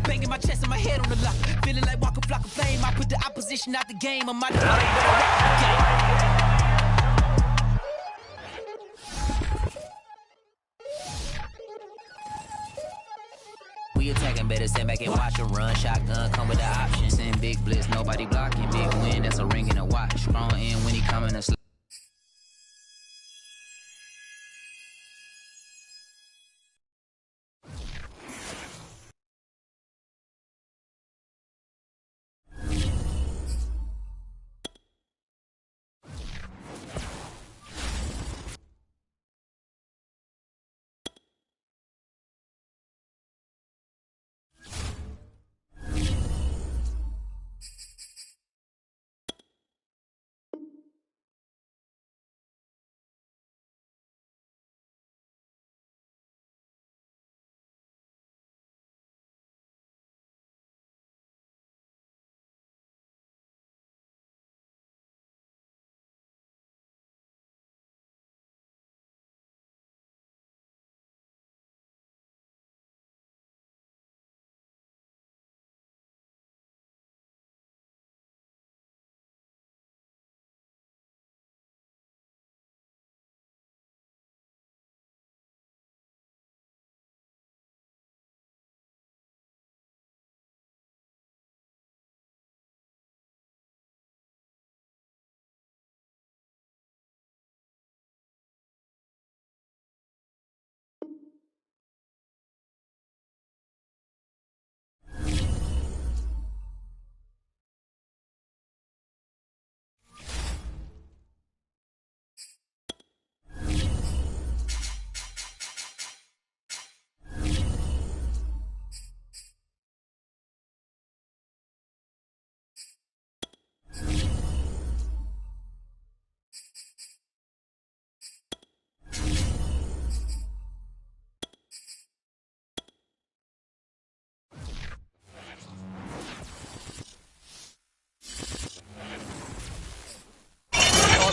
Banging my chest and my head on the lock. Feeling like walking flock of flame. I put the opposition out the game. I'm out of We attacking, better stand back and watch them run. Shotgun come with the option. Send big blitz, nobody blocking. Big win, that's a ring and a watch. Strong in when he coming to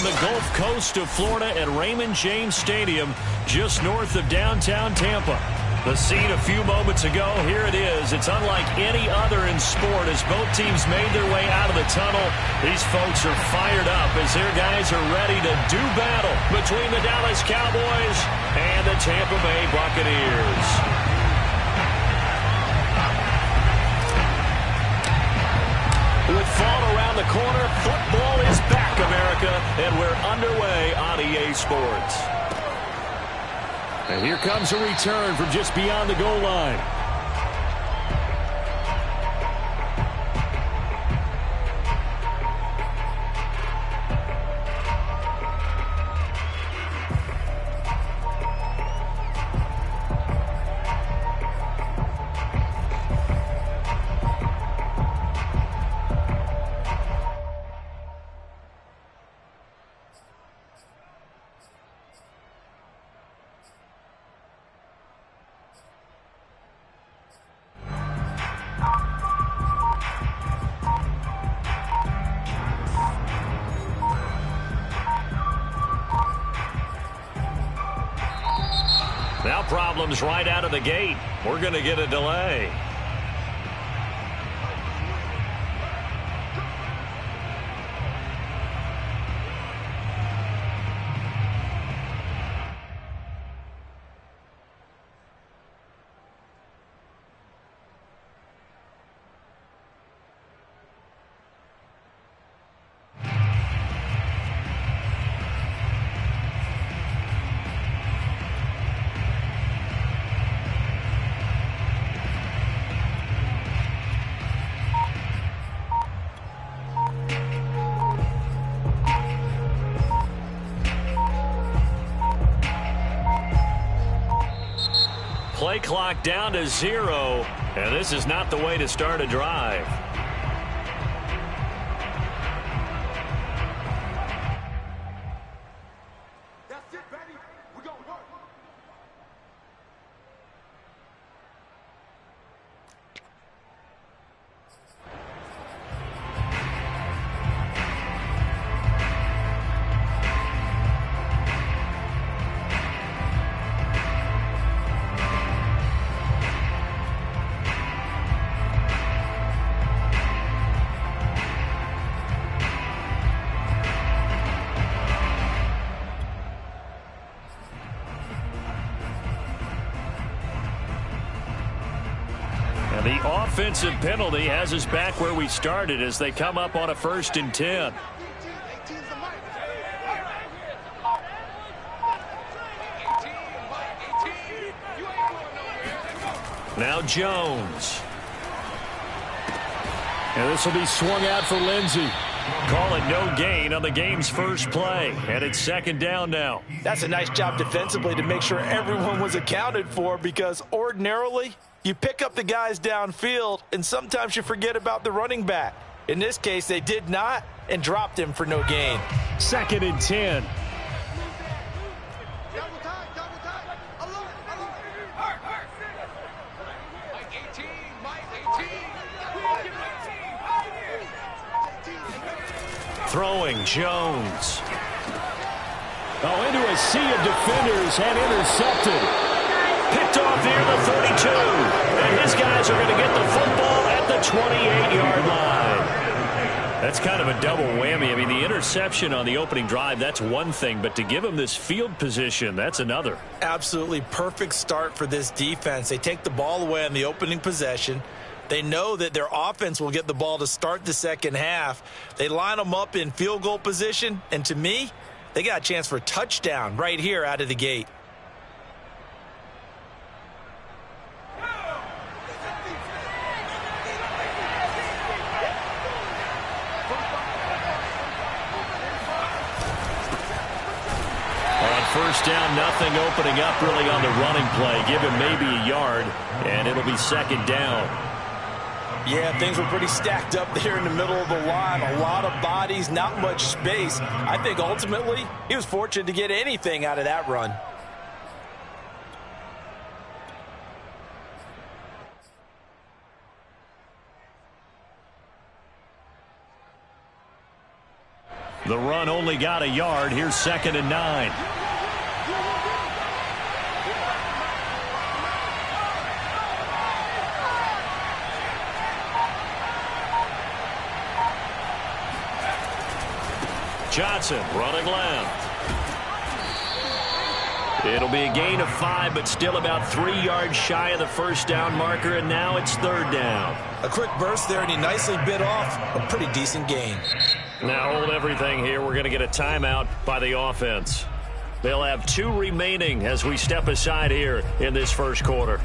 the Gulf Coast of Florida at Raymond James Stadium, just north of downtown Tampa. The scene a few moments ago, here it is. It's unlike any other in sport as both teams made their way out of the tunnel. These folks are fired up as their guys are ready to do battle between the Dallas Cowboys and the Tampa Bay Buccaneers. With fall around the corner, football is back, America, and we're underway on EA Sports. And here comes a return from just beyond the goal line. Now problems right out of the gate. We're going to get a delay. Play clock down to 0, and this is not the way to start a drive. That's it, baby. We're going to work. And the offensive penalty has us back where we started as they come up on a 1st and 10. Now Jones. And this will be swung out for Lindsey. Call it no gain on the game's first play. And it's 2nd down now. That's a nice job defensively to make sure everyone was accounted for, because ordinarily you pick up the guys downfield and sometimes you forget about the running back. In this case, they did not and dropped him for no gain. 2nd and 10. Throwing Jones. Oh, into a sea of defenders and intercepted. Picked off near the 32. And his guys are going to get the football at the 28-yard line. That's kind of a double whammy. I mean, the interception on the opening drive, that's one thing. But to give him this field position, that's another. Absolutely perfect start for this defense. They take the ball away on the opening possession. They know that their offense will get the ball to start the second half. They line them up in field goal position, and to me, they got a chance for a touchdown right here out of the gate. On 1st down, nothing opening up really on the running play. Give him maybe a yard, and it'll be 2nd down. Yeah, things were pretty stacked up there in the middle of the line. A lot of bodies, not much space. I think ultimately he was fortunate to get anything out of that run. The run only got a yard. Here's 2nd and 9. Johnson running left. It'll be a gain of 5, but still about 3 yards shy of the 1st down marker, and now it's 3rd down. A quick burst there, and he nicely bit off a pretty decent gain. Now hold everything here. We're going to get a timeout by the offense. They'll have 2 remaining as we step aside here in this 1st quarter.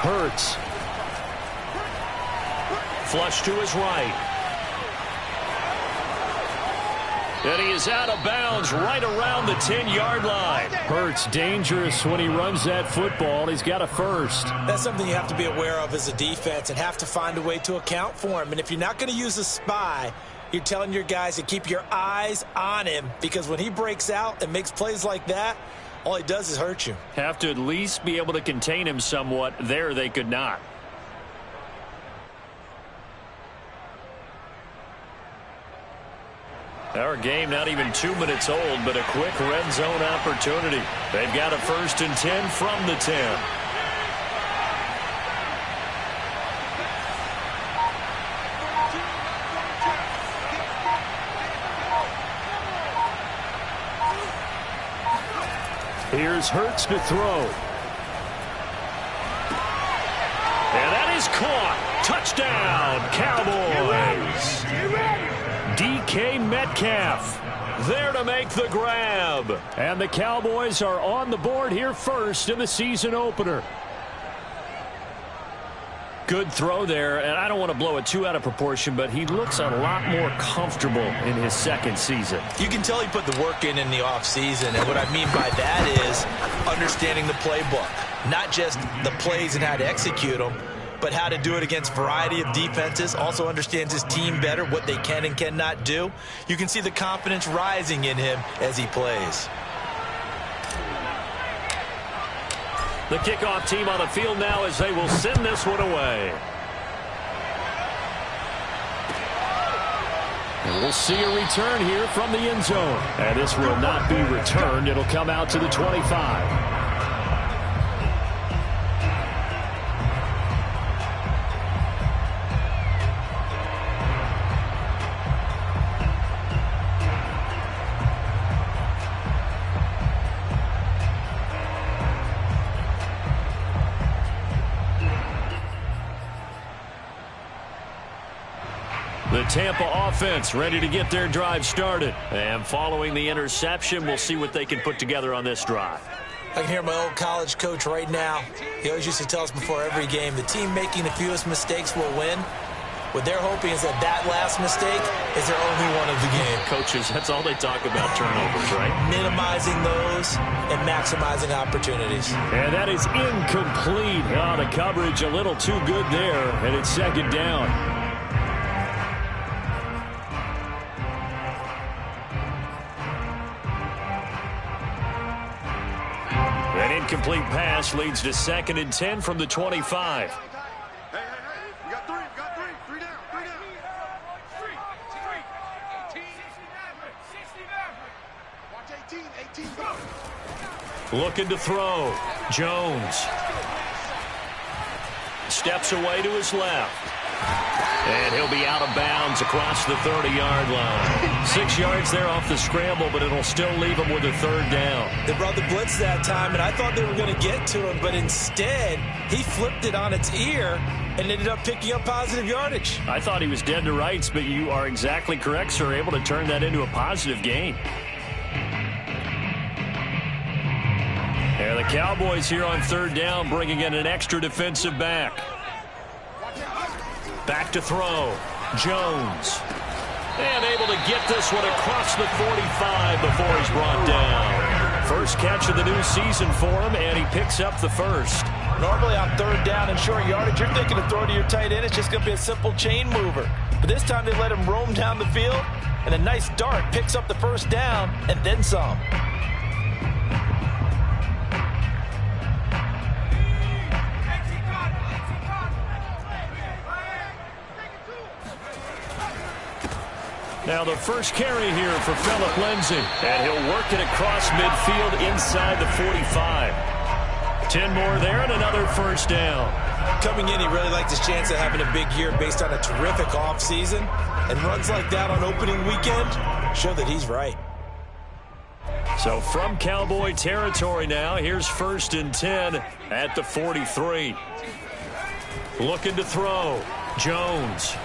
Hurts. Flush to his right. And he is out of bounds right around the 10-yard line. Hurts dangerous when he runs that football. He's got a first. That's something you have to be aware of as a defense and have to find a way to account for him. And if you're not going to use a spy, you're telling your guys to keep your eyes on him, because when he breaks out and makes plays like that, all he does is hurt you. Have to at least be able to contain him somewhat. There they could not. Our game not even 2 minutes old, but a quick red zone opportunity. They've got a 1st and 10 from the 10. Here's Hurts to throw. And that is caught. Touchdown, Cowboys. DK Metcalf there to make the grab. And the Cowboys are on the board here first in the season opener. Good throw there, and I don't want to blow it too out of proportion, but he looks a lot more comfortable in his 2nd season. You can tell he put the work in the offseason, and what I mean by that is understanding the playbook. Not just the plays and how to execute them, but how to do it against a variety of defenses, also understands his team better, what they can and cannot do. You can see the confidence rising in him as he plays. The kickoff team on the field now as they will send this one away. And we'll see a return here from the end zone. And this will not be returned. It'll come out to the 25. The Tampa offense ready to get their drive started. And following the interception, we'll see what they can put together on this drive. I can hear my old college coach right now. He always used to tell us before every game, the team making the fewest mistakes will win. What they're hoping is that last mistake is their only one of the game. Coaches, that's all they talk about, turnovers, right? Minimizing those and maximizing opportunities. And that is incomplete. Oh, the coverage a little too good there, and it's second down. An incomplete pass leads to 2nd and 10 from the 25. Hey, we got three down. Three. 18, go. Looking to throw. Jones. Steps away to his left. And he'll be out of bounds across the 30-yard line. 6 yards there off the scramble, but it'll still leave him with a 3rd down. They brought the blitz that time, and I thought they were going to get to him, but instead he flipped it on its ear and ended up picking up positive yardage. I thought he was dead to rights, but you are exactly correct, sir. Able to turn that into a positive gain. And the Cowboys here on 3rd down, bringing in an extra defensive back. Back to throw. Jones. And able to get this one across the 45 before he's brought down. First catch of the new season for him, and he picks up the first. Normally on 3rd down and short yardage, you're thinking to throw to your tight end. It's just going to be a simple chain mover. But this time they let him roam down the field, and a nice dart picks up the first down and then some. Now the first carry here for Phillip Lindsay. And he'll work it across midfield inside the 45. 10 more there and another first down. Coming in, he really liked his chance of having a big year based on a terrific offseason. And runs like that on opening weekend show that he's right. So from Cowboy territory now, here's 1st and 10 at the 43. Looking to throw. Jones.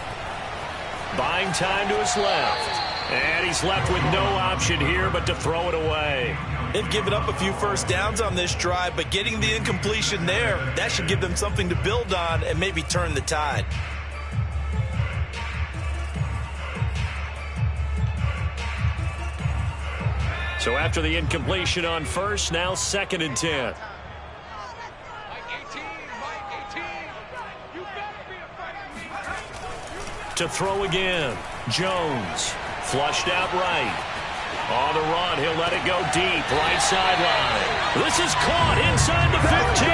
Buying time to his left. And he's left with no option here but to throw it away. They've given up a few first downs on this drive, but getting the incompletion there, that should give them something to build on and maybe turn the tide. So after the incompletion on first, now 2nd and 10. To throw again. Jones. Flushed out right. On the run, he'll let it go deep. Right sideline. This is caught inside the 15.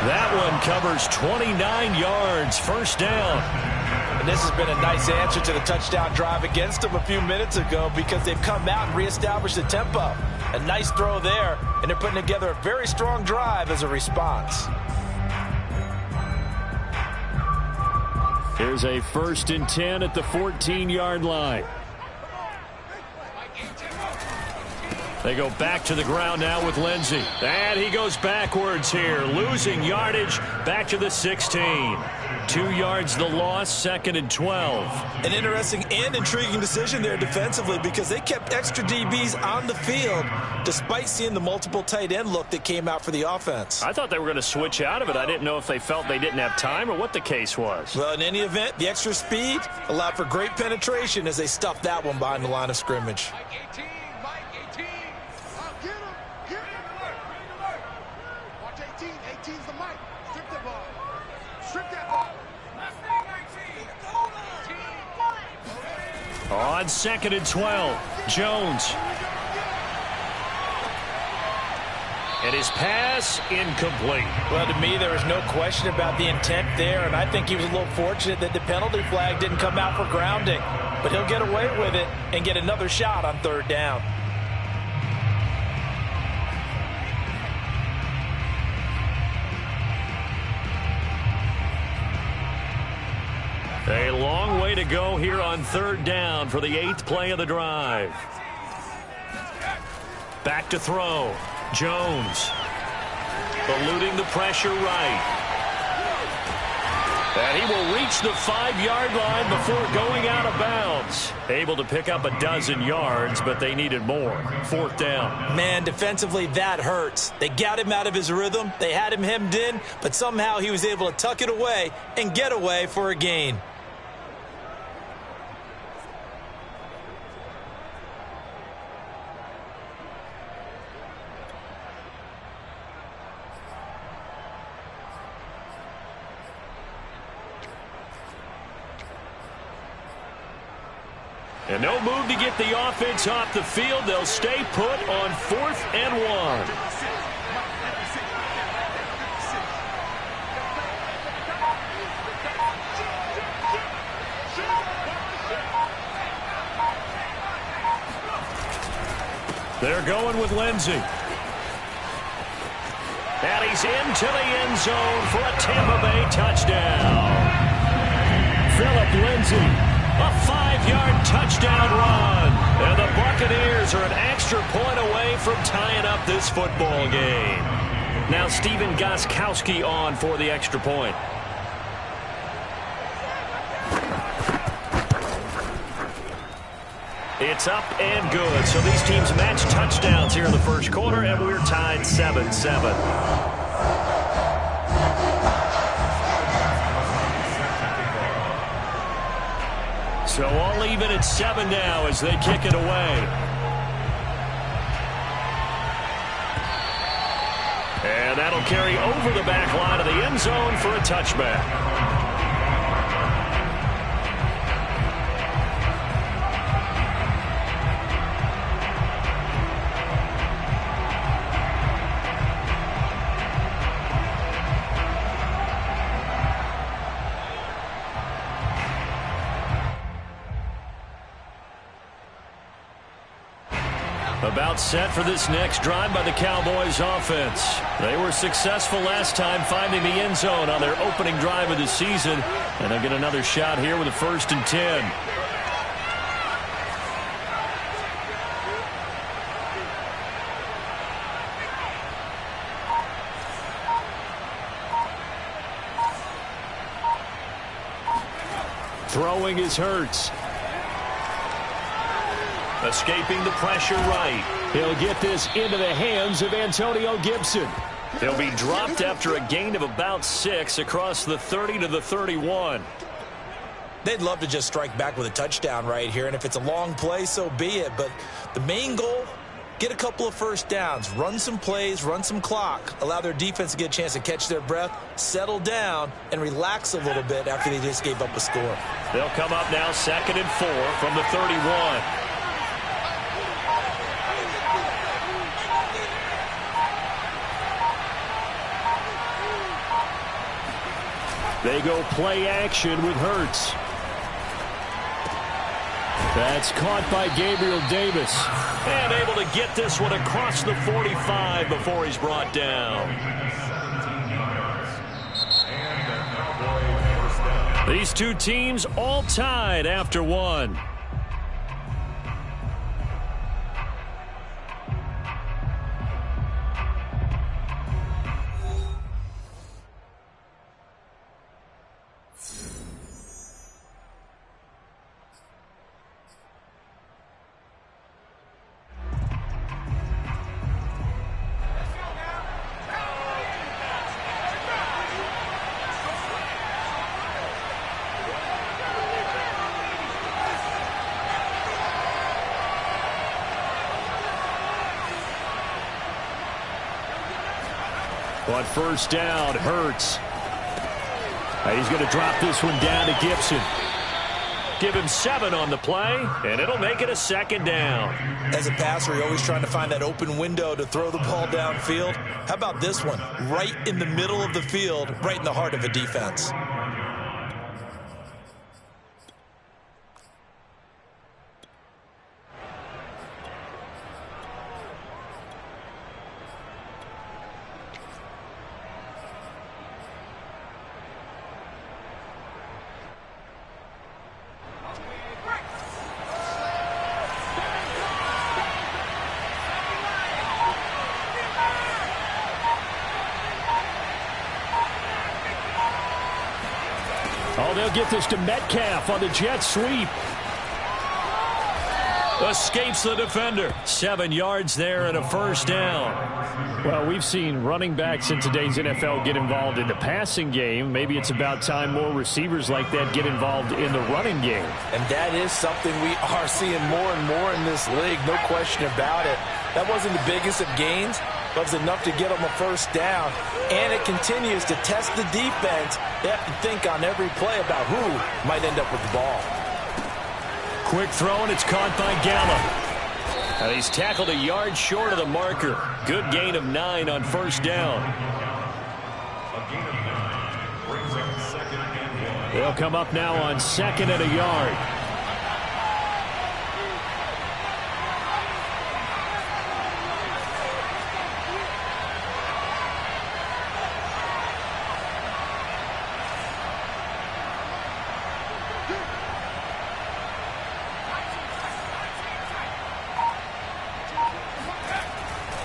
That one covers 29 yards. First down. And this has been a nice answer to the touchdown drive against them a few minutes ago because they've come out and reestablished the tempo. A nice throw there, and they're putting together a very strong drive as a response. Here's a 1st and 10 at the 14-yard line. They go back to the ground now with Lindsay. And he goes backwards here, losing yardage back to the 16. 2 yards the loss, 2nd and 12. An interesting and intriguing decision there defensively because they kept extra DBs on the field despite seeing the multiple tight end look that came out for the offense. I thought they were going to switch out of it. I didn't know if they felt they didn't have time or what the case was. Well, in any event, the extra speed allowed for great penetration as they stuffed that one behind the line of scrimmage. On 2nd and 12, Jones. And his pass incomplete. Well, to me, there was no question about the intent there, and I think he was a little fortunate that the penalty flag didn't come out for grounding. But he'll get away with it and get another shot on 3rd down. A long way to go here on 3rd down for the 8th play of the drive. Back to throw. Jones. Eluding the pressure right. And he will reach the 5-yard line before going out of bounds. Able to pick up a dozen yards, but they needed more. 4th down. Man, defensively, that hurts. They got him out of his rhythm. They had him hemmed in, but somehow he was able to tuck it away and get away for a gain. And no move to get the offense off the field. They'll stay put on 4th and 1. They're going with Lindsey. And he's into the end zone for a Tampa Bay touchdown. Phillip Lindsay. A 5-yard touchdown run. And the Buccaneers are an extra point away from tying up this football game. Now Stephen Gostkowski on for the extra point. It's up and good. So these teams match touchdowns here in the first quarter, and we're tied 7-7. So all even at 7 now as they kick it away. And that'll carry over the back line of the end zone for a touchback. About set for this next drive by the Cowboys offense. They were successful last time finding the end zone on their opening drive of the season. And they'll get another shot here with a 1st and 10. Throwing is Hurts. Escaping the pressure right. He'll get this into the hands of Antonio Gibson. He'll be dropped after a gain of about 6 across the 30 to the 31. They'd love to just strike back with a touchdown right here, and if it's a long play, so be it. But the main goal, get a couple of 1st downs, run some plays, run some clock, allow their defense to get a chance to catch their breath, settle down, and relax a little bit after they just gave up a score. They'll come up now 2nd and 4 from the 31. They go play action with Hurts. That's caught by Gabriel Davis. And able to get this one across the 45 before he's brought down. These two teams all tied after 1. On 1st down, Hurts. And he's going to drop this one down to Gibson. give him 7 on the play, and it'll make it a second down. As a passer, you're always trying to find that open window to throw the ball downfield. How about this one? Right in the middle of the field, right in the heart of a defense. Oh, they'll get this to Metcalf on the jet sweep. Escapes the defender. 7 yards there and a first down. Well, we've seen running backs in today's NFL get involved in the passing game. Maybe it's about time more receivers like that get involved in the running game. And that is something we are seeing more and more in this league, no question about it. That wasn't the biggest of gains, but it was enough to get them a first down. And it continues to test the defense. They have to think on every play about who might end up with the ball. Quick throw, and it's caught by Gallup. He's tackled a yard short of the marker. Good gain of 9 on first down. They'll come up now on 2nd and a yard.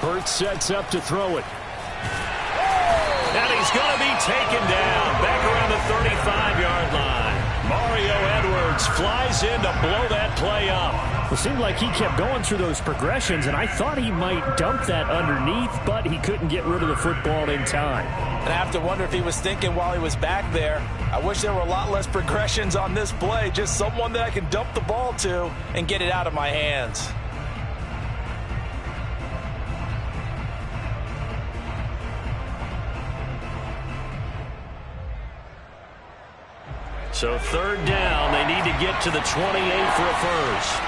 Hurts sets up to throw it. And he's going to be taken down back around the 35-yard line. Mario Edwards flies in to blow that play up. It seemed like he kept going through those progressions, and I thought he might dump that underneath, but he couldn't get rid of the football in time. And I have to wonder if he was thinking while he was back there, I wish there were a lot less progressions on this play, just someone that I can dump the ball to and get it out of my hands. So 3rd down, they need to get to the 28 for a first.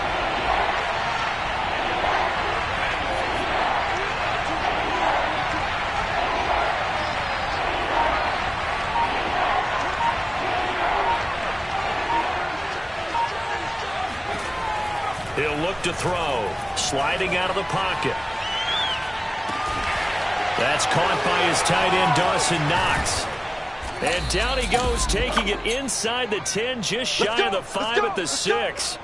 He'll look to throw, sliding out of the pocket. That's caught by his tight end, Dawson Knox. And down he goes, taking it inside the 10, just shy of the 5 at the 6.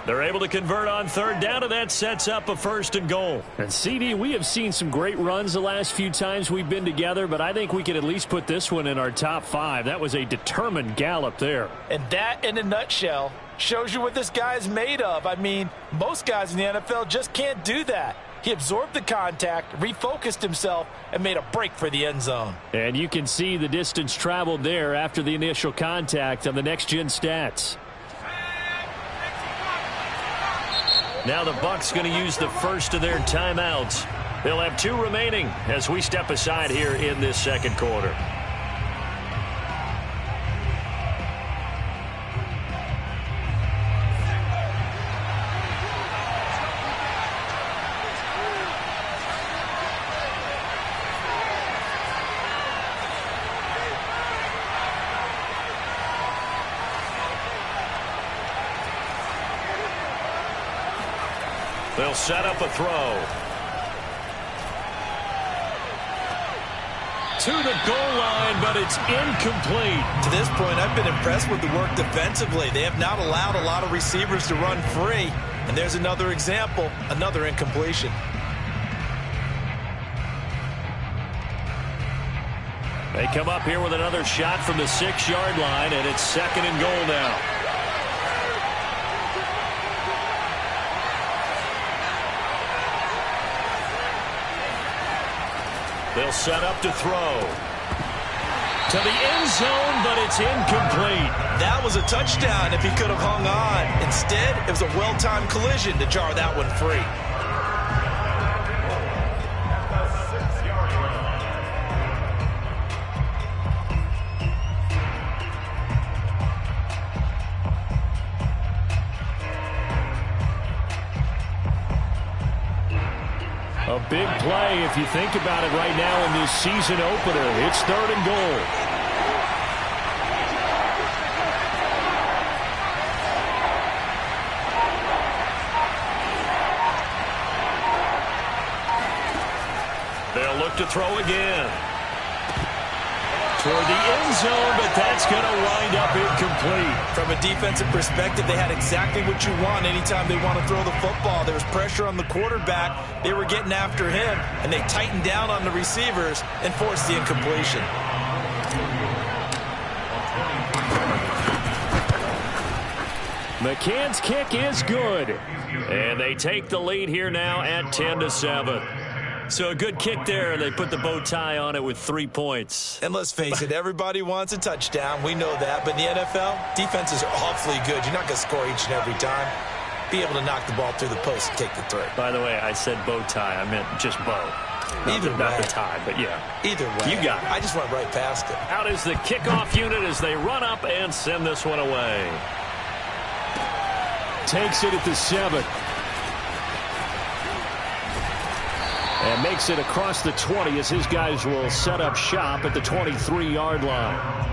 They're able to convert on 3rd down, and that sets up a 1st and goal. And, CD, we have seen some great runs the last few times we've been together, but I think we could at least put this one in our top 5. That was a determined gallop there. And that, in a nutshell, shows you what this guy is made of. I mean, most guys in the NFL just can't do that. He absorbed the contact, refocused himself, and made a break for the end zone. And you can see the distance traveled there after the initial contact on the next-gen stats. Now the Bucs going to use the first of their timeouts. They'll have 2 remaining as we step aside here in this 2nd quarter. They'll set up a throw. To the goal line, but it's incomplete. To this point, I've been impressed with the work defensively. They have not allowed a lot of receivers to run free. And there's another example, another incompletion. They come up here with another shot from the 6-yard line, and it's 2nd and goal now. They'll set up to throw. To the end zone, but it's incomplete. That was a touchdown if he could have hung on. Instead, it was a well-timed collision to jar that one free. A big play if you think about it right now in this season opener. It's 3rd and goal. They'll look to throw again. Toward the end zone, but that's going to wind up incomplete. From a defensive perspective, they had exactly what you want anytime they want to throw the football. There was pressure on the quarterback. They were getting after him, and they tightened down on the receivers and forced the incompletion. McCann's kick is good. And they take the lead here now at 10-7. So a good kick there, and they put the bow tie on it with 3 points. And let's face it, everybody wants a touchdown. We know that. But in the NFL, defenses are awfully good. You're not going to score each and every time. Be able to knock the ball through the post and take the throw. By the way, I said bow tie. I meant just bow. Not the tie, but yeah. Either way. You got it. I just went right past it. Out is the kickoff unit as they run up and send this one away. Takes it at the 7. And makes it across the 20 as his guys will set up shop at the 23-yard line.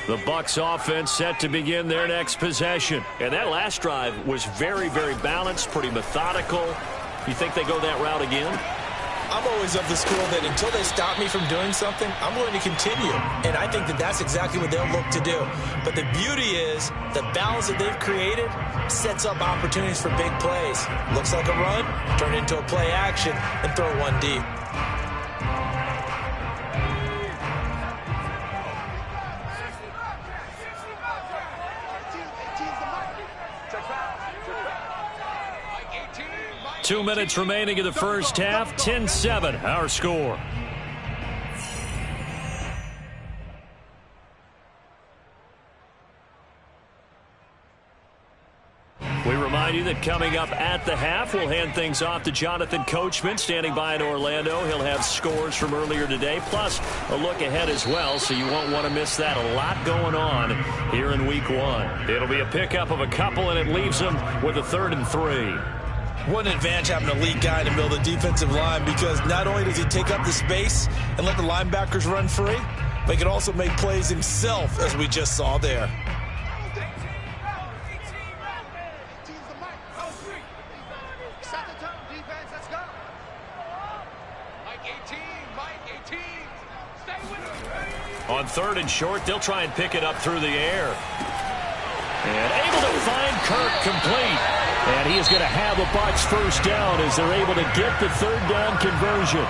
The Bucs offense set to begin their next possession. And that last drive was very, very balanced, pretty methodical. You think they go that route again? I'm always of the school that until they stop me from doing something, I'm going to continue. And I think that that's exactly what they'll look to do. But the beauty is the balance that they've created sets up opportunities for big plays. Looks like a run, turn into a play action, and throw one deep. Two minutes remaining in the first half. 10-7, our score. We remind you that coming up at the half, we'll hand things off to Jonathan Coachman, standing by in Orlando. He'll have scores from earlier today, plus a look ahead as well, so you won't want to miss that. A lot going on here in Week 1. It'll be a pickup of a couple, and it leaves them with a 3rd and 3. What an advantage having a lead guy in the middle of the defensive line, because not only does he take up the space and let the linebackers run free, but he can also make plays himself, as we just saw there. On 3rd and short, they'll try and pick it up through the air. And able to find Kirk complete. And he is going to have a Bucs first down as they're able to get the 3rd down conversion.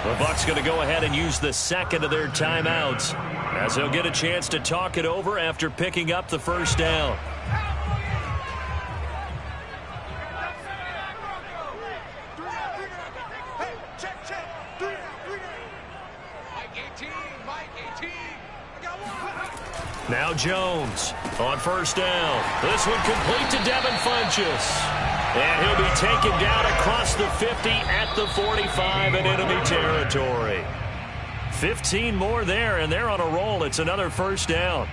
The Bucs going to go ahead and use the second of their timeouts as they'll get a chance to talk it over after picking up the first down. Now Jones on first down. This one complete to Devin Funchess. And he'll be taken down across the 50 at the 45 in enemy territory. 15 more there, and they're on a roll. It's another first down.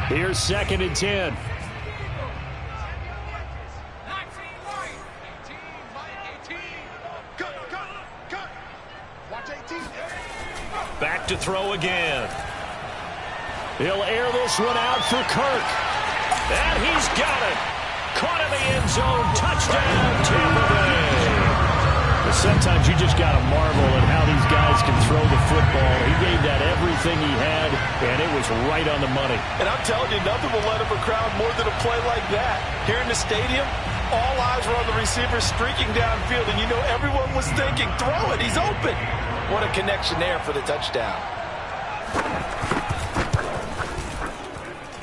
Here's 2nd and 10. Back to throw again. He'll air this one out for Kirk. And he's got it. Caught in the end zone. Touchdown, Tampa Bay. Sometimes you just got to marvel at how these guys can throw the football. He gave that everything he had, and it was right on the money. And I'm telling you, nothing will let up a crowd more than a play like that. Here in the stadium, all eyes were on the receiver streaking downfield, and you know everyone was thinking, throw it, he's open. What a connection there for the touchdown.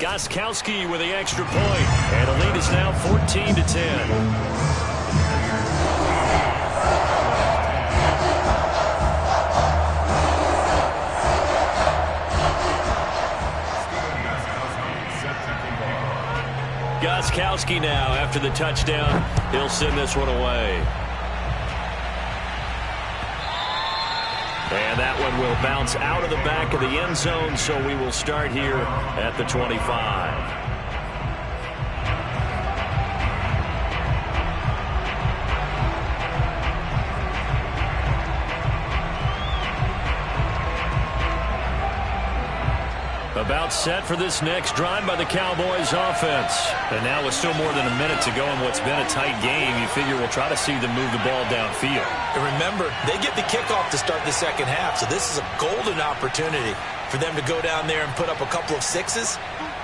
Gostkowski with the extra point, and the lead is now 14-10. Gronkowski now after the touchdown. He'll send this one away. And that one will bounce out of the back of the end zone, so we will start here at the 25. About set for this next drive by the Cowboys offense. And now with still more than a minute to go in what's been a tight game, you figure we'll try to see them move the ball downfield. And remember, they get the kickoff to start the second half, so this is a golden opportunity for them to go down there and put up a couple of sixes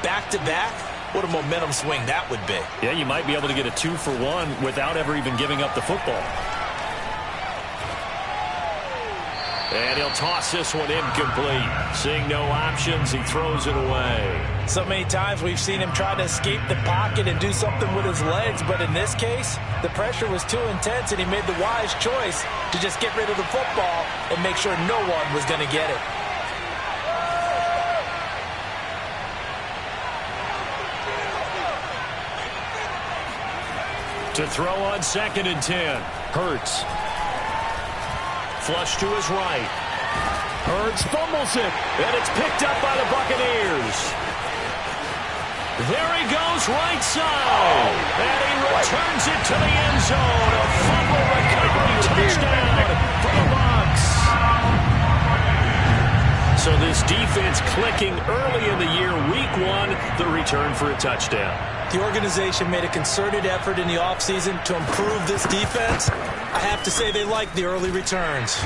back-to-back. What a momentum swing that would be. Yeah, you might be able to get a 2-for-1 without ever even giving up the football. And he'll toss this one incomplete. Seeing no options, he throws it away. So many times we've seen him try to escape the pocket and do something with his legs, but in this case, the pressure was too intense and he made the wise choice to just get rid of the football and make sure no one was going to get it. To throw on 2nd and 10. Hurts. Flush to his right. Hurts fumbles it, and it's picked up by the Buccaneers. There he goes, right side. And he returns it to the end zone. A fumble recovery touchdown for the Bucs. So this defense clicking early in the year, week 1, the return for a touchdown. The organization made a concerted effort in the offseason to improve this defense. I have to say they like the early returns.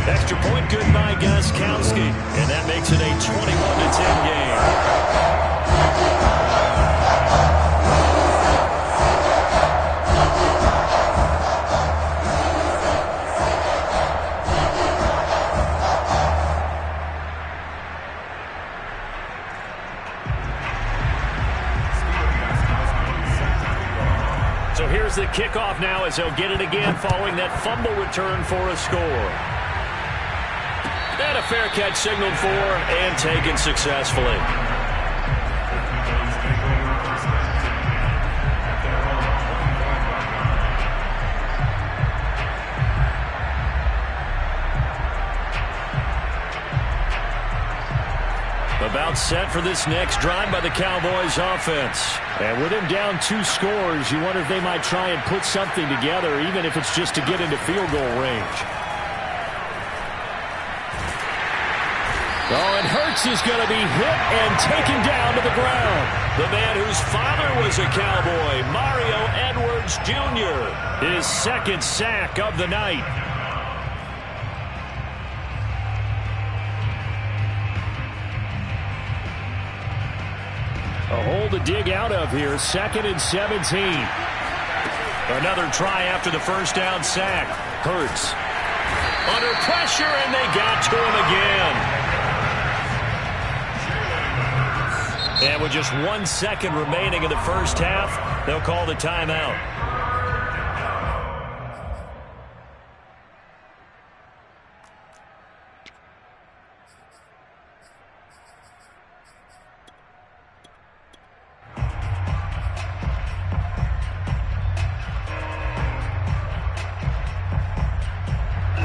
Extra point good by Gronkowski, and that makes it a 21-10 game. So here's the kickoff now as they'll get it again following that fumble return for a score. And a fair catch signaled for and taken successfully. About set for this next drive by the Cowboys offense. And with him down 2 scores, you wonder if they might try and put something together, even if it's just to get into field goal range. Oh, and Hurts is going to be hit and taken down to the ground. The man whose father was a Cowboy, Mario Edwards Jr., his 2nd sack of the night. A hole to dig out of here, 2nd and 17. Another try after the first down sack. Hurts under pressure, and they got to him again. And with just 1 second remaining in the first half, they'll call the timeout.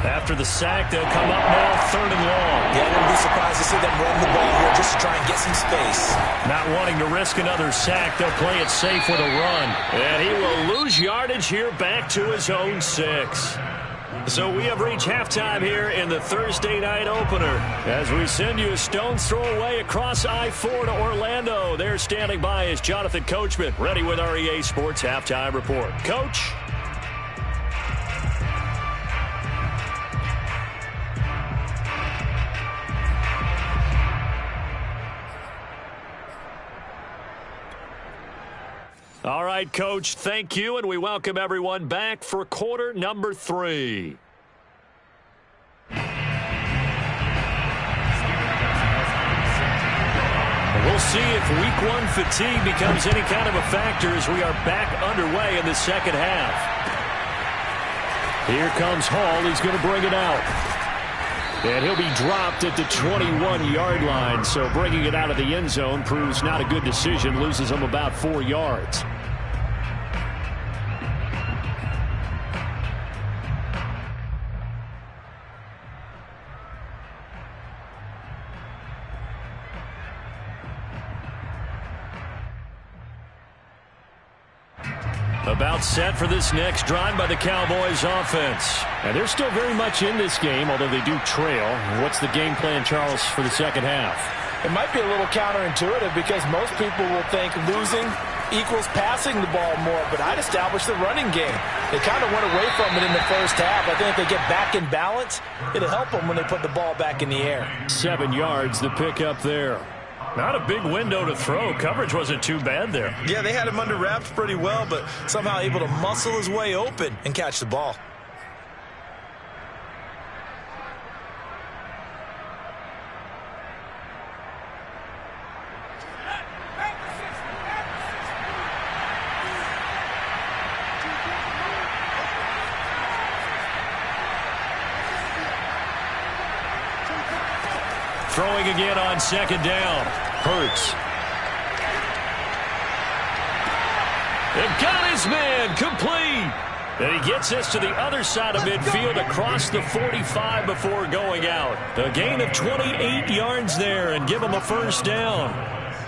After the sack, they'll come up now 3rd and long. Yeah, I wouldn't be surprised to see them run the ball here just to try and get some space. Not wanting to risk another sack, they'll play it safe with a run. And he will lose yardage here back to his own 6. So we have reached halftime here in the Thursday night opener. As we send you a stone's throw away across I-4 to Orlando. There standing by is Jonathan Coachman, ready with our EA Sports Halftime Report. Coach? All right, Coach, thank you, and we welcome everyone back for quarter number 3. We'll see if week 1 fatigue becomes any kind of a factor as we are back underway in the second half. Here comes Hall. He's going to bring it out. And he'll be dropped at the 21-yard line, so bringing it out of the end zone proves not a good decision, loses him about 4 yards. About set for this next drive by the Cowboys offense. And they're still very much in this game, although they do trail. What's the game plan, Charles, for the second half? It might be a little counterintuitive because most people will think losing equals passing the ball more, but I'd establish the running game. They kind of went away from it in the first half. I think if they get back in balance, it'll help them when they put the ball back in the air. 7 yards, the pickup there. Not a big window to throw. Coverage wasn't too bad there. Yeah, they had him under wraps pretty well, but somehow able to muscle his way open and catch the ball. Throwing again on second down. Hurts. They've got his man complete. And he gets us to the other side of midfield across the 45 before going out. A gain of 28 yards there and give him a first down.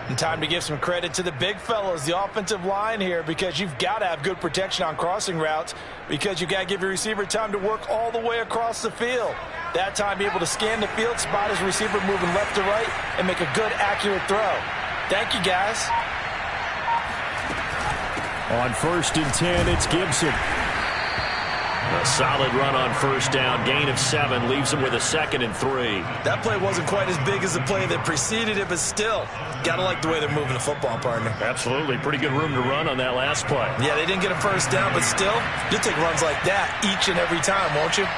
And time to give some credit to the big fellows, the offensive line here, because you've got to have good protection on crossing routes because you've got to give your receiver time to work all the way across the field. That time be able to scan the field, spot his receiver moving left to right, and make a good, accurate throw. Thank you, guys. On 1st and 10, it's Gibson. A solid run on first down. Gain of 7 leaves him with a 2nd and 3. That play wasn't quite as big as the play that preceded it, but still, got to like the way they're moving the football, partner. Absolutely. Pretty good room to run on that last play. Yeah, they didn't get a first down, but still, you'll take runs like that each and every time, won't you?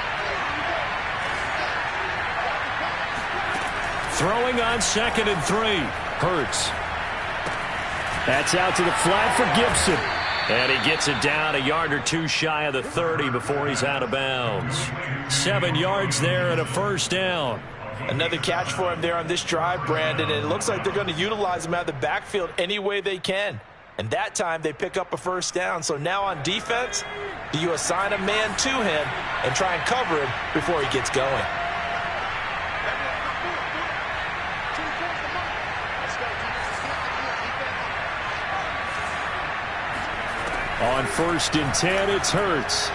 Throwing on 2nd and 3. Hurts. That's out to the flat for Gibson. And he gets it down a yard or two shy of the 30 before he's out of bounds. 7 yards there and a first down. Another catch for him there on this drive, Brandon, and it looks like they're going to utilize him out of the backfield any way they can. And that time they pick up a first down. So now on defense, do you assign a man to him and try and cover him before he gets going? On 1st and 10, it's Hurts.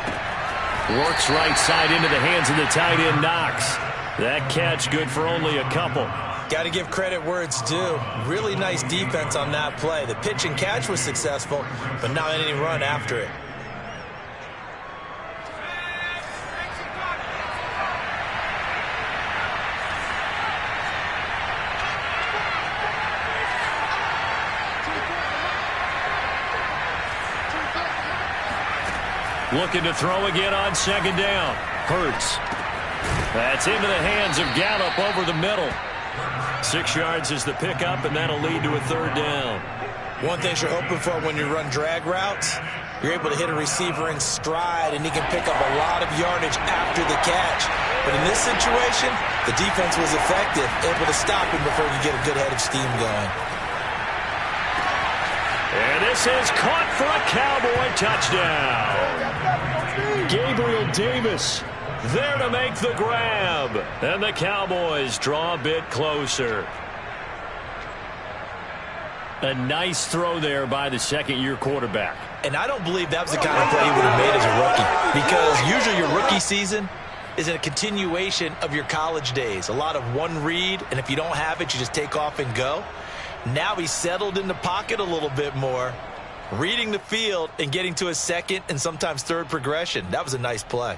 Works right side into the hands of the tight end, Knox. That catch good for only a couple. Got to give credit where it's due. Really nice defense on that play. The pitch and catch was successful, but not any run after it. Looking to throw again on 2nd down. Hurts. That's into the hands of Gallup over the middle. 6 yards is the pickup, and that'll lead to a 3rd down. One thing you're hoping for when you run drag routes, you're able to hit a receiver in stride, and he can pick up a lot of yardage after the catch. But in this situation, the defense was effective, able to stop him before he could get a good head of steam going. And this is caught for a Cowboy touchdown. Gabriel Davis there to make the grab. And the Cowboys draw a bit closer. A nice throw there by the second-year quarterback. And I don't believe that was the kind of play he would have made as a rookie, because usually your rookie season is a continuation of your college days. A lot of one read, and if you don't have it, you just take off and go. Now he's settled in the pocket a little bit more, reading the field and getting to his second and sometimes third progression. That was a nice play.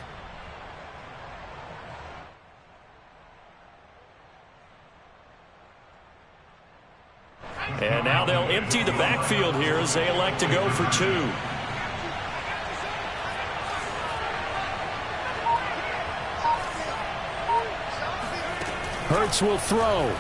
And now they'll empty the backfield here as they elect to go for 2. Hurts will throw.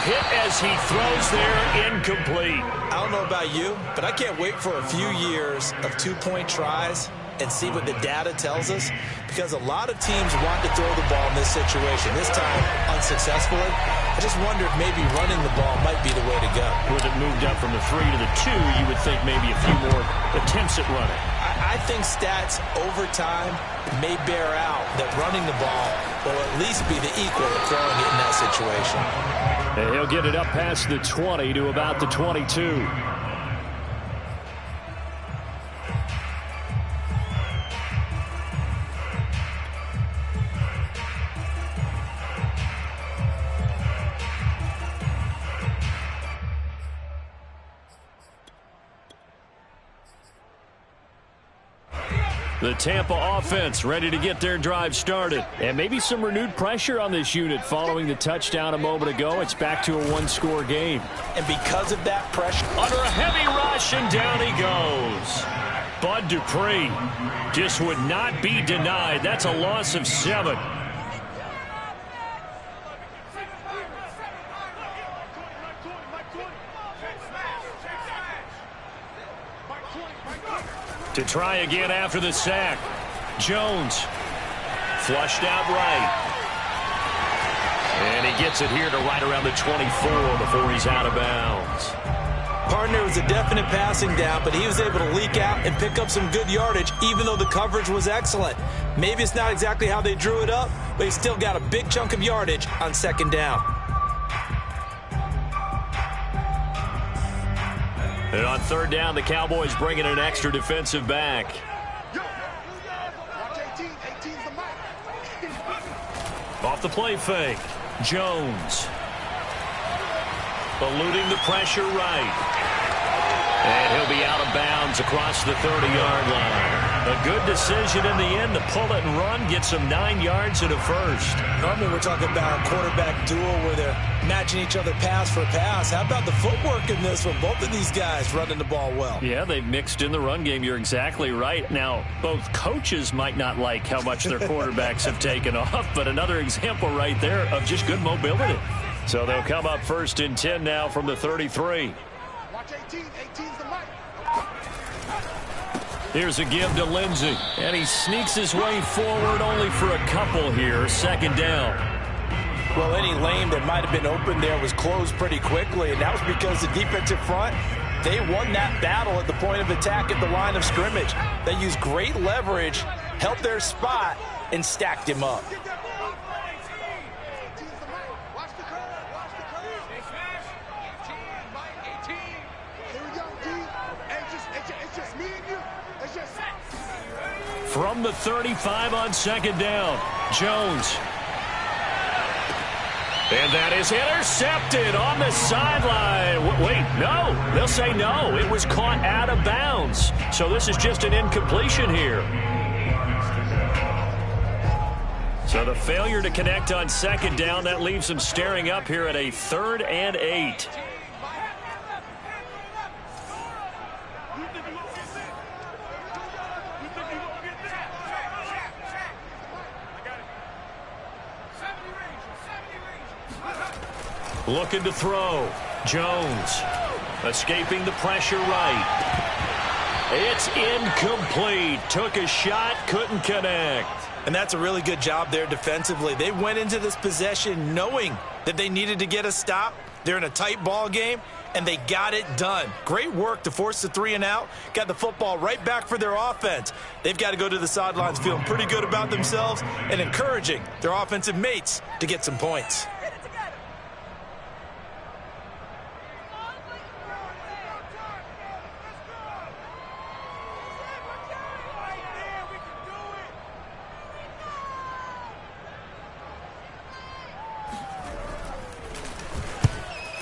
Hit as he throws there, incomplete. I don't know about you, but I can't wait for a few years of 2-point tries and see what the data tells us, because a lot of teams want to throw the ball in this situation. This time, unsuccessfully. I just wonder if maybe running the ball might be the way to go. With it moved up from the 3 to the 2, you would think maybe a few more attempts at running. I think stats over time may bear out that running the ball will at least be the equal of throwing it in that situation. And he'll get it up past the 20 to about the 22. The Tampa offense ready to get their drive started. And maybe some renewed pressure on this unit following the touchdown a moment ago. It's back to a one-score game. And because of that pressure, under a heavy rush, and down he goes. Bud Dupree just would not be denied. That's a loss of 7. To try again after the sack. Jones flushed out right. And he gets it here to right around the 24 before he's out of bounds. Partner was a definite passing down, but he was able to leak out and pick up some good yardage, even though the coverage was excellent. Maybe it's not exactly how they drew it up, but he still got a big chunk of yardage on second down. And on third down, the Cowboys bring in an extra defensive back. Off the play fake, Jones. Eluding the pressure right. And he'll be out of bounds across the 30-yard line. A good decision in the end to pull it and run, get some 9 yards at a first. Normally we're talking about a quarterback duel where they're matching each other pass for pass. How about the footwork in this one? Both of these guys running the ball well. Yeah, they've mixed in the run game. You're exactly right. Now, both coaches might not like how much their quarterbacks have taken off, but another example right there of just good mobility. So they'll come up 1st and 10 now from the 33. Watch 18. 18's the mic. Here's a give to Lindsey. And he sneaks his way forward only for a couple here. Second down. Well, any lane that might have been open there was closed pretty quickly, and that was because the defensive front, they won that battle at the point of attack at the line of scrimmage. They used great leverage, helped their spot, and stacked him up. From the 35 on second down, Jones. And that is intercepted on the sideline. Wait, no. They'll say no. It was caught out of bounds. So this is just an incompletion here. So the failure to connect on second down, that leaves them staring up here at a 3rd and 8. Looking to throw. Jones escaping the pressure right. It's incomplete. Took a shot, couldn't connect. And that's a really good job there defensively. They went into this possession knowing that they needed to get a stop. They're in a tight ball game, and they got it done. Great work to force the 3 and out. Got the football right back for their offense. They've got to go to the sidelines feeling pretty good about themselves and encouraging their offensive mates to get some points.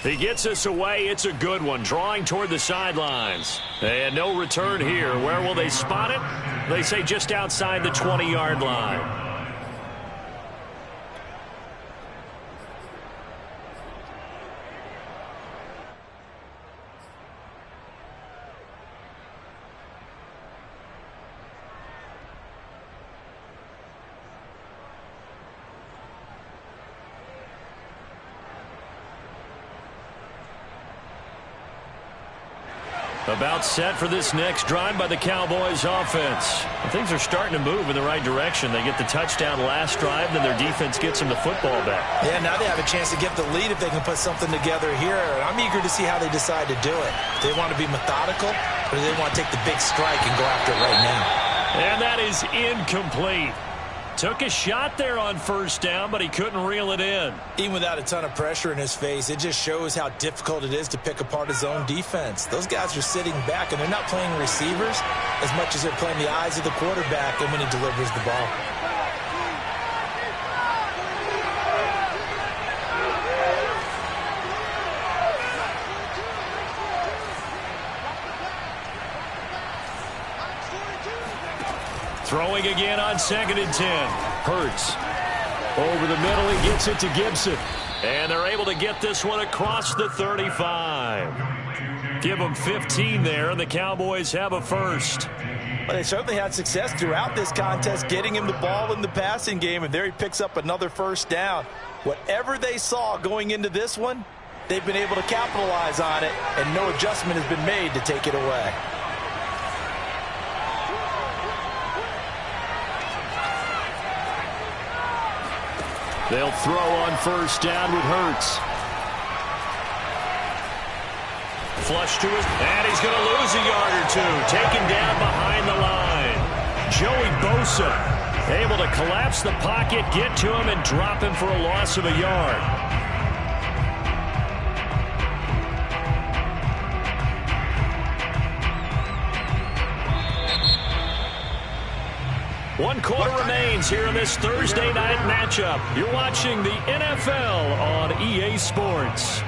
He gets us away. It's a good one. Drawing toward the sidelines. And no return here. Where will they spot it? They say just outside the 20-yard line. About set for this next drive by the Cowboys offense. Things are starting to move in the right direction. They get the touchdown last drive, then their defense gets them the football back. Yeah, now they have a chance to get the lead if they can put something together here. I'm eager to see how they decide to do it. Do they want to be methodical, or do they want to take the big strike and go after it right now? And that is incomplete. Took a shot there on first down, but he couldn't reel it in. Even without a ton of pressure in his face, it just shows how difficult it is to pick apart his own defense. Those guys are sitting back, and they're not playing receivers as much as they're playing the eyes of the quarterback and when he delivers the ball. Throwing again on 2nd and 10. Hurts. Over the middle, he gets it to Gibson. And they're able to get this one across the 35. Give them 15 there, and the Cowboys have a first. Well, they certainly had success throughout this contest getting him the ball in the passing game, and there he picks up another first down. Whatever they saw going into this one, they've been able to capitalize on it, and no adjustment has been made to take it away. They'll throw on first down with Hurts. Flush to it, and he's going to lose a yard or two. Taken down behind the line. Joey Bosa able to collapse the pocket, get to him, and drop him for a loss of a yard. One quarter remains here in this Thursday night matchup. You're watching the NFL on EA Sports.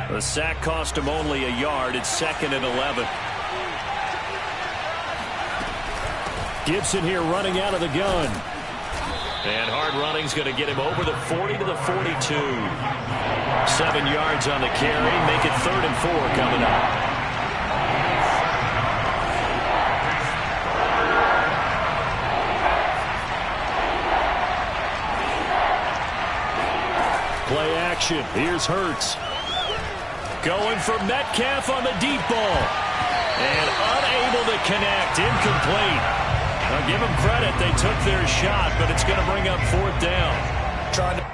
The sack cost him only a yard. It's 2nd and 11. Gibson here running out of the gun. And hard running's going to get him over the 40 to the 42. 7 yards on the carry. Make it 3rd and 4 coming up. Play action. Here's Hurts. Going for Metcalf on the deep ball. And unable to connect. Incomplete. Now give them credit. They took their shot, but it's going to bring up 4th down. Trying to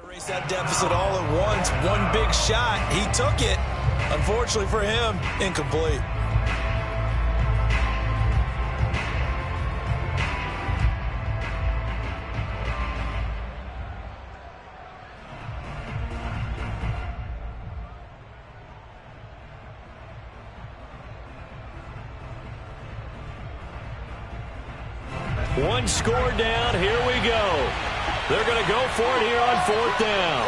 erase that deficit all at once. One big shot. He took it. Unfortunately for him, incomplete. One score down. Here we go. They're going to go for it here on 4th down.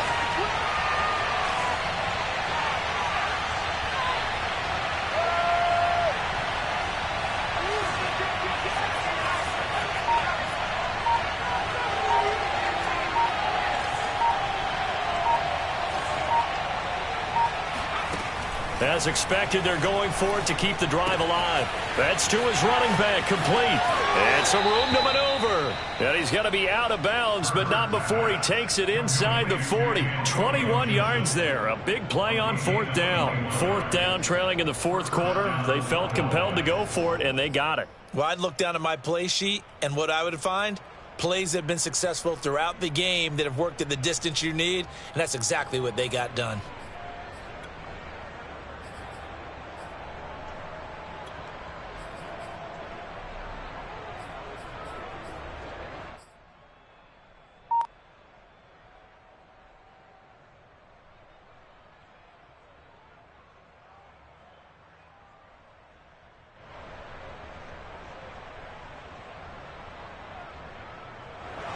As expected, they're going for it to keep the drive alive. That's to his running back, complete. And some room to maneuver. And he's going to be out of bounds, but not before he takes it inside the 40. 21 yards there. A big play on 4th down. 4th down, trailing in the 4th quarter. They felt compelled to go for it, and they got it. Well, I'd look down at my play sheet, and what I would find, plays that have been successful throughout the game that have worked at the distance you need, and that's exactly what they got done.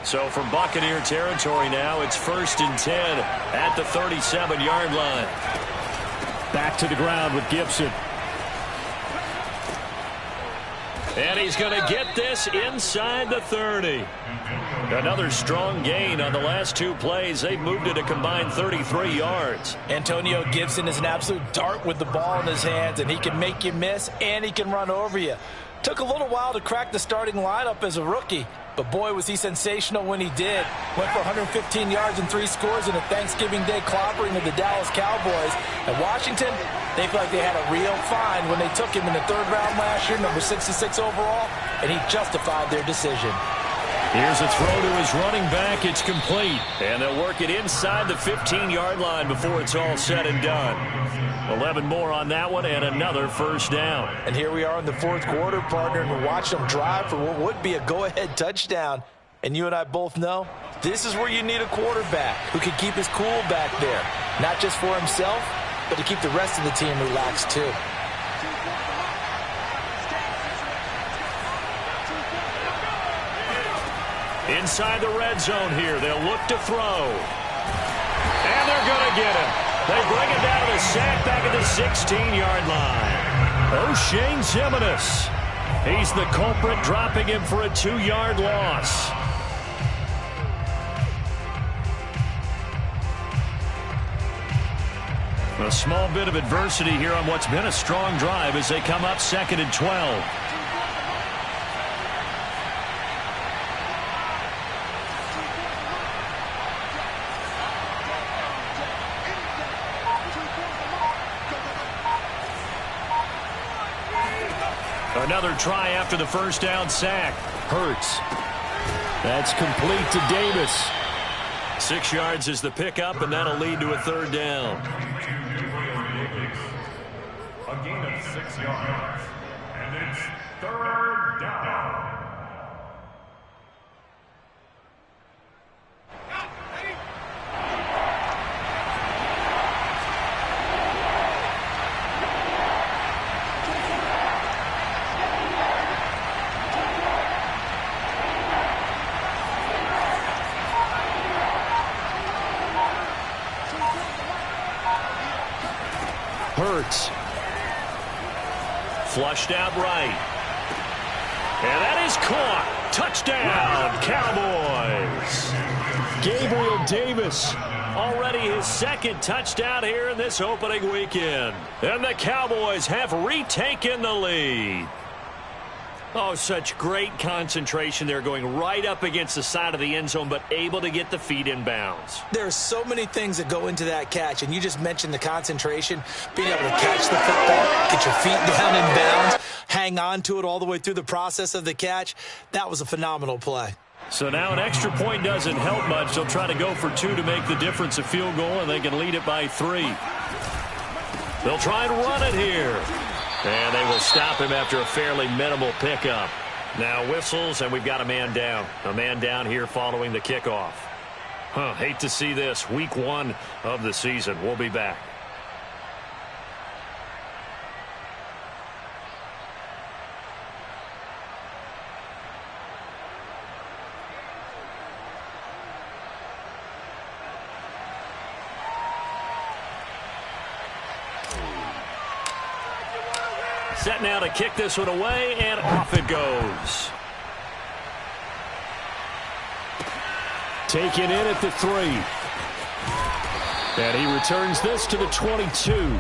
So from Buccaneer territory now, it's 1st and 10 at the 37-yard line. Back to the ground with Gibson. And he's going to get this inside the 30. Another strong gain on the last two plays. They've moved it a combined 33 yards. Antonio Gibson is an absolute dart with the ball in his hands, and he can make you miss, and he can run over you. Took a little while to crack the starting lineup as a rookie, but boy, was he sensational when he did. Went for 115 yards and 3 scores in a Thanksgiving Day clobbering of the Dallas Cowboys. And Washington, they feel like they had a real find when they took him in the 3rd round last year, number 66 overall, and he justified their decision. Here's a throw to his running back. It's complete. And they'll work it inside the 15-yard line before it's all said and done. 11 more on that one and another first down. And here we are in the 4th quarter, partner, and watch them drive for what would be a go-ahead touchdown. And you and I both know this is where you need a quarterback who can keep his cool back there. Not just for himself, but to keep the rest of the team relaxed too. Inside the red zone here, they'll look to throw. And they're going to get him. They bring it down to the sack back at the 16-yard line. O'Shane Ximines. He's the culprit, dropping him for a 2-yard loss. A small bit of adversity here on what's been a strong drive as they come up 2nd and 12. Another try after the first down sack. Hurts. That's complete to Davis. 6 yards is the pickup, and that'll lead to a 3rd down. A gain of 6 yards, and it's 3rd down. Hurts. Flushed out right. And that is caught. Touchdown, Cowboys. Gabriel Davis, already his 2nd touchdown here in this opening weekend. And the Cowboys have retaken the lead. Oh, such great concentration there, going right up against the side of the end zone, but able to get the feet in bounds. There are so many things that go into that catch, and you just mentioned the concentration, being able to catch the football, get your feet down in bounds, hang on to it all the way through the process of the catch. That was a phenomenal play. So now an extra point doesn't help much. They'll try to go for 2 to make the difference a field goal, and they can lead it by 3. They'll try and run it here. And they will stop him after a fairly minimal pickup. Now whistles, and we've got a man down. A man down here following the kickoff. Hate to see this. Week 1 of the season. We'll be back. Set now to kick this one away, and off it goes. Taken in at the 3. And he returns this to the 22.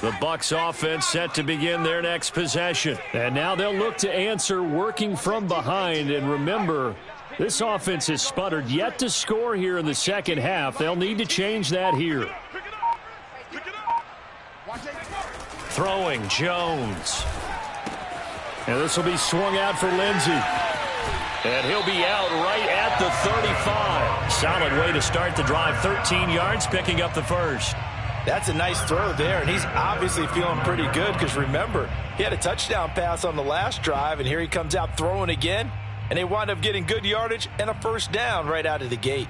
The Bucs offense set to begin their next possession. And now they'll look to answer working from behind. And remember, this offense has sputtered yet to score here in the second half. They'll need to change that here. Throwing Jones. And this will be swung out for Lindsey. And he'll be out right at the 35. Solid way to start the drive. 13 yards, picking up the first. That's a nice throw there, and he's obviously feeling pretty good because, remember, he had a touchdown pass on the last drive, and here he comes out throwing again. And they wind up getting good yardage and a first down right out of the gate.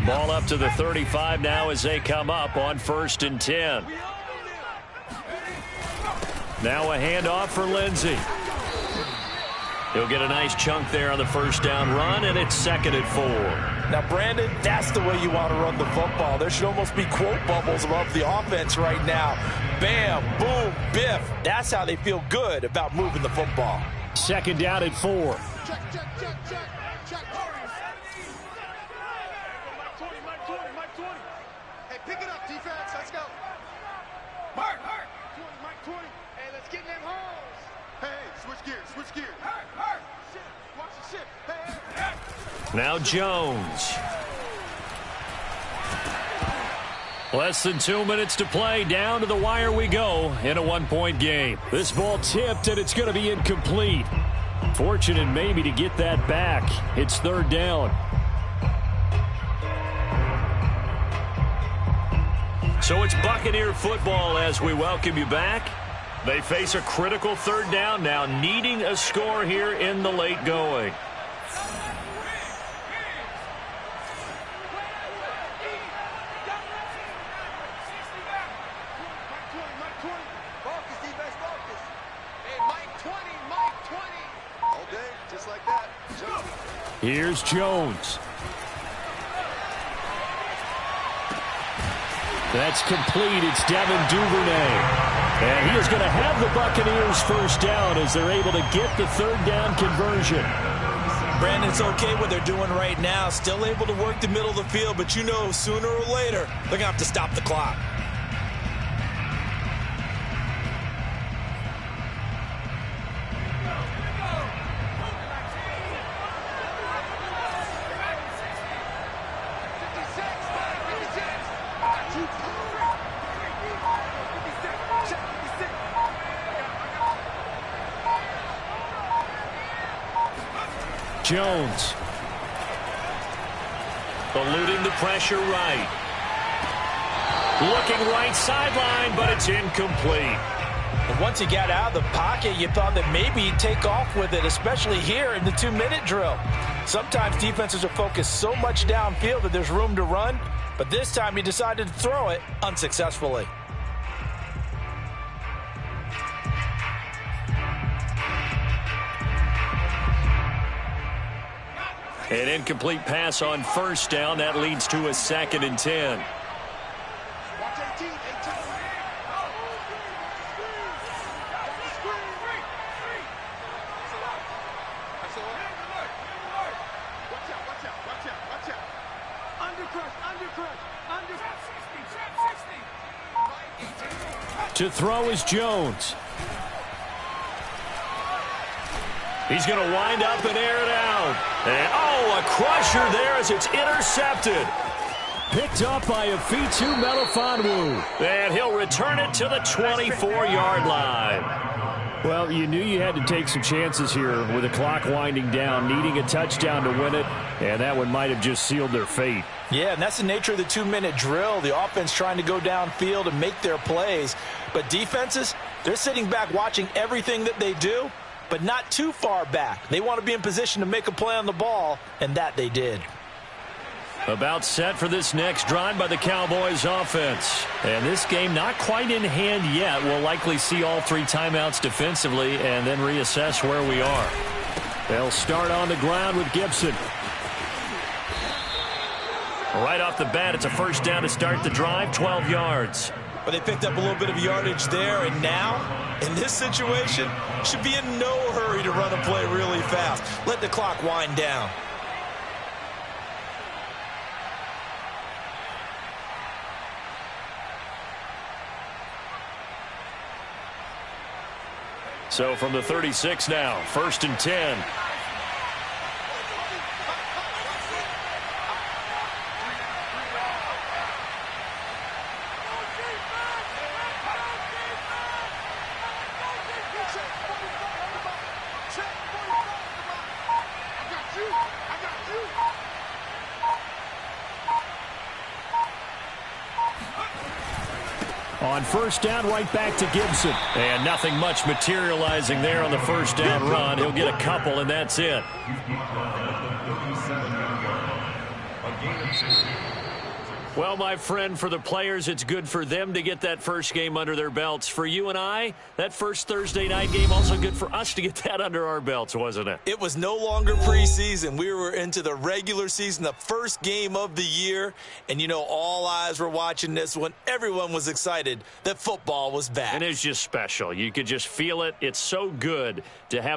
Ball up to the 35 now as they come up on 1st and 10. Now a handoff for Lindsey. He'll get a nice chunk there on the first down run, and it's 2nd and 4. Now, Brandon, that's the way you want to run the football. There should almost be quote bubbles above the offense right now. Bam, boom, biff. That's how they feel good about moving the football. 2nd down and 4. Check, check, check, check, check. Mike 20. Hey, pick it up, defense. Let's go. Mark. 20, Mike 20. Hey, let's get in them holes. Hey, switch gears. Shit, watch the shit. Hey. Now Jones. Less than 2 minutes to play. Down to the wire we go in a 1-point game. This ball tipped, and it's going to be incomplete. Fortunate maybe to get that back. It's 3rd down. So it's Buccaneer football as we welcome you back. They face a critical 3rd down now, needing a score here in the late going. Here's Jones. That's complete. It's Devin Duvernay. And he is going to have the Buccaneers first down as they're able to get the 3rd down conversion. Brandon, it's okay what they're doing right now. Still able to work the middle of the field, but you know sooner or later they're going to have to stop the clock. Jones. Eluding the pressure right. Looking right sideline, but it's incomplete. And once he got out of the pocket, you thought that maybe he'd take off with it, especially here in the 2-minute drill. Sometimes defenses are focused so much downfield that there's room to run, but this time he decided to throw it unsuccessfully. An incomplete pass on first down. That leads to a 2nd and 10. Watch 18. Watch out. Undercrush. To throw is Jones. He's going to wind up and air it out. And, a crusher there as it's intercepted. Picked up by Afitu Melifonwu. And he'll return it to the 24-yard line. Well, you knew you had to take some chances here with the clock winding down, needing a touchdown to win it, and that one might have just sealed their fate. Yeah, and that's the nature of the 2-minute drill. The offense trying to go downfield and make their plays. But defenses, they're sitting back watching everything that they do, but not too far back. They want to be in position to make a play on the ball, and that they did. About set for this next drive by the Cowboys offense. And this game not quite in hand yet. We'll likely see all 3 timeouts defensively and then reassess where we are. They'll start on the ground with Gibson. Right off the bat, it's a first down to start the drive, 12 yards. But they picked up a little bit of yardage there, and now, in this situation, should be in no hurry to run a play really fast. Let the clock wind down. So from the 36 now, 1st and 10. On first down, right back to Gibson. And nothing much materializing there on the first down run. He'll get a couple, and that's it. Well, my friend, for the players, it's good for them to get that first game under their belts. For you and I, that first Thursday night game, also good for us to get that under our belts, wasn't it? It was no longer preseason. We were into the regular season, the first game of the year. And, you know, all eyes were watching this one. Everyone was excited that football was back. And it's just special. You could just feel it. It's so good to have